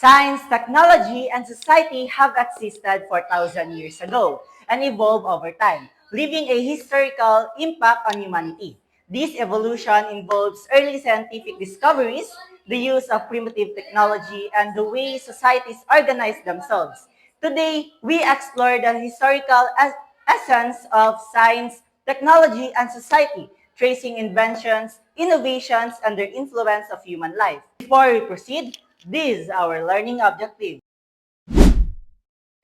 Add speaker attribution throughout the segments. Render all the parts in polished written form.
Speaker 1: Science, technology, and society have existed 4,000 years ago and evolved over time, leaving a historical impact on humanity. This evolution involves early scientific discoveries, the use of primitive technology, and the way societies organize themselves. Today, we explore the historical essence of science, technology, and society, tracing inventions, innovations, and their influence of human life. Before we proceed, this is our learning objective.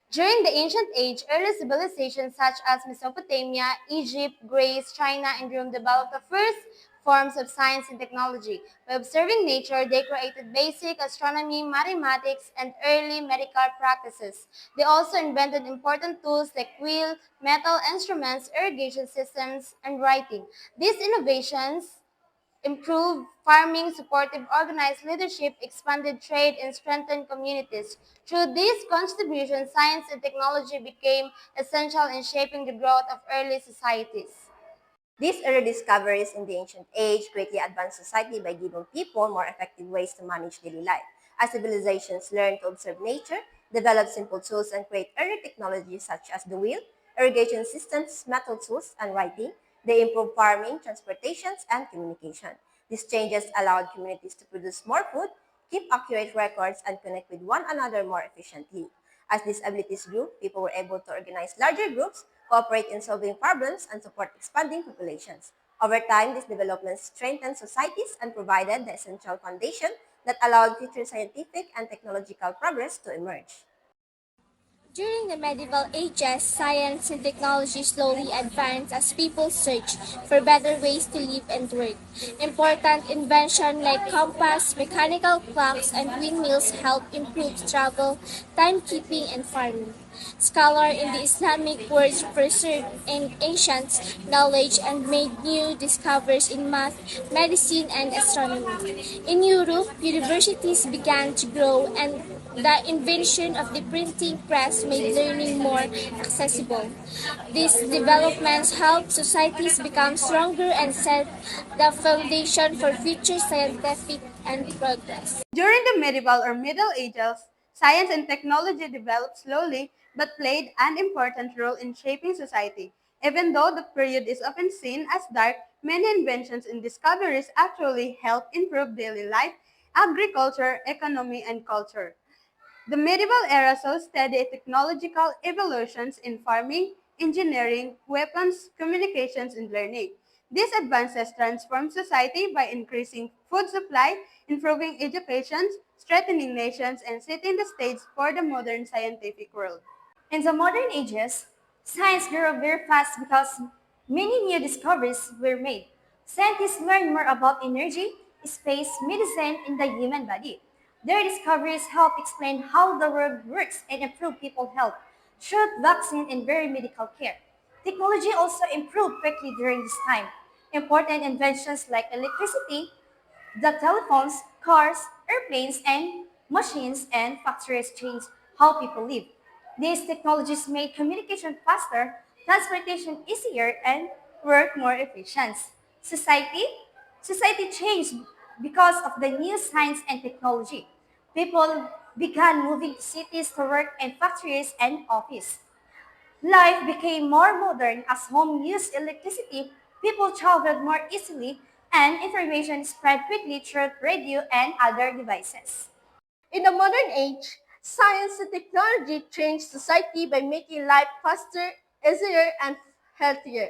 Speaker 2: During the ancient age, early civilizations such as Mesopotamia, Egypt, Greece, China, and Rome developed the first forms of science and technology. By observing nature, they created basic astronomy, mathematics, and early medical practices. They also invented important tools like wheel, metal instruments, irrigation systems, and writing. These innovations improved farming, supported organized leadership, expanded trade, and strengthened communities. Through these contributions, science and technology became essential in shaping the growth of early societies.
Speaker 3: These early discoveries in the ancient age greatly advanced society by giving people more effective ways to manage daily life. As civilizations learned to observe nature, develop simple tools, and create early technologies such as the wheel, irrigation systems, metal tools, and writing, they improved farming, transportations, and communication. These changes allowed communities to produce more food, keep accurate records, and connect with one another more efficiently. As these abilities grew, people were able to organize larger groups, cooperate in solving problems, and support expanding populations. Over time, these developments strengthened societies and provided the essential foundation that allowed future scientific and technological progress to emerge.
Speaker 4: During the medieval ages, science and technology slowly advanced as people searched for better ways to live and work. Important inventions like compass, mechanical clocks, and windmills helped improve travel, timekeeping, and farming. Scholars in the Islamic world preserved ancient knowledge and made new discoveries in math, medicine, and astronomy. In Europe, universities began to grow and the invention of the printing press made learning more accessible. These developments helped societies become stronger and set the foundation for future scientific and progress.
Speaker 5: During the medieval or Middle Ages, science and technology developed slowly but played an important role in shaping society. Even though the period is often seen as dark, many inventions and discoveries actually helped improve daily life, agriculture, economy, and culture. The medieval era saw steady technological evolutions in farming, engineering, weapons, communications, and learning. These advances transformed society by increasing food supply, improving education, strengthening nations, and setting the stage for the modern scientific world.
Speaker 6: In the modern ages, science grew very fast because many new discoveries were made. Scientists learned more about energy, space, medicine, and the human body. Their discoveries help explain how the world works and improve people's health, through vaccine and very medical care. Technology also improved quickly during this time. Important inventions like electricity, the telephones, cars, airplanes, and machines and factories changed how people live. These technologies made communication faster, transportation easier, and work more efficient. Society? Society changed because of the new science and technology. People began moving to cities to work in factories and office. Life became more modern as home used electricity, people traveled more easily, and information spread quickly through radio and other devices.
Speaker 7: In the modern age, science and technology changed society by making life faster, easier, and healthier.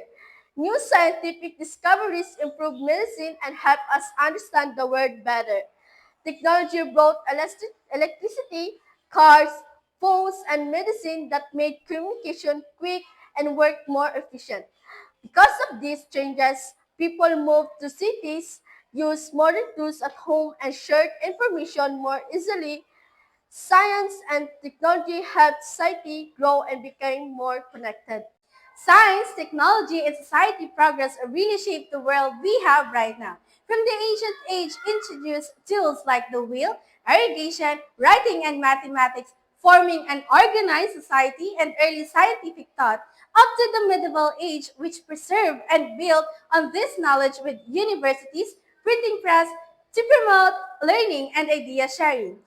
Speaker 7: New scientific discoveries improve medicine and help us understand the world better. Technology brought electricity, cars, phones, and medicine that made communication quick and work more efficient. Because of these changes, people moved to cities, used modern tools at home, and shared information more easily. Science and technology helped society grow and became more connected.
Speaker 6: Science, technology, and society progress really shaped the world we have right now. From the ancient age, introduced tools like the wheel, irrigation, writing, and mathematics, forming an organized society and early scientific thought, up to the medieval age, which preserved and built on this knowledge with universities, printing press to promote learning and idea sharing.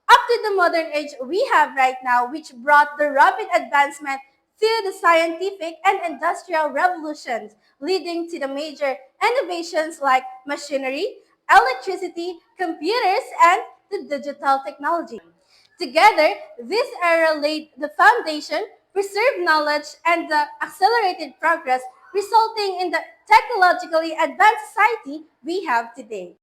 Speaker 7: up to the modern age we have right now, which brought the rapid advancement through the scientific and industrial revolutions, leading to the major innovations like machinery, electricity, computers, and the digital technology. Together, this era laid the foundation, preserved knowledge, and the accelerated progress, resulting in the technologically advanced society we have today.